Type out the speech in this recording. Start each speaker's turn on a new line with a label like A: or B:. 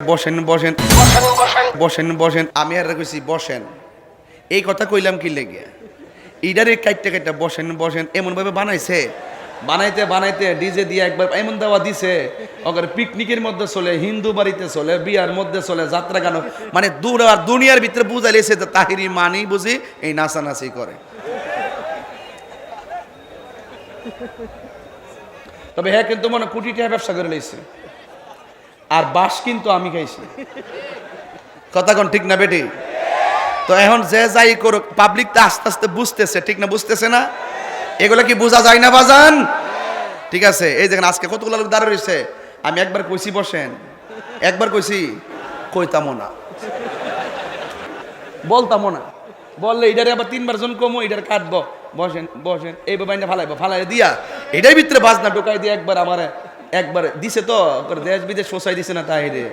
A: বসেন বসেন বসেন বসেন। আমি আর কইছি বসেন, এই কথা কইলাম কি লেগে? ইডারে কাইটটা কাইটটা বসেন বসেন এমন ভাবে বানাইছে, বানাইতে বানাইতে ডিজে দিয়ে একবার এমন দেওয়া দিছে, ওদের পিকনিকের মধ্যে চলে, হিন্দু বাড়িতে চলে, বিয়ার মধ্যে চলে, যাত্রা গান, মানে দুনিয়ার ভিতরে বুঝাইছে তাহিরি মানি বুঝি এই নাচানাচি করে। তবে হ্যাঁ, কিন্তু মনে কোটি টাকা ব্যবসা করে লইছে, আর বাস কিন্তু আমি খাইছি। কথা কোন ঠিক না বেটি? তো এখন যে যাই করুক, পাবলিক তো আস্তে আস্তে বুঝতেছে, ঠিক না? বুঝতেছে না? এগুলো কি বোঝা যায় না বাজান? ঠিক আছে, এই দেখেন আজকে কতগুলো লোক দাঁড়িয়ে রয়েছে। আমি একবার কইছি বসেন, একবার কইছি, কইতামও না, বলতামও না। বললে এটারে আবার 3 বার জন কমো, এটার কাটবো, বসেন বসেন এইভাবে ফালাইবো, ফালাই দিয়া এটার ভিতরে বাজনা ঢোকাই দিয়ে একবার আমার একবার দিছে তো দেশ বিদেশ ফসাই দিছে না তাই রে।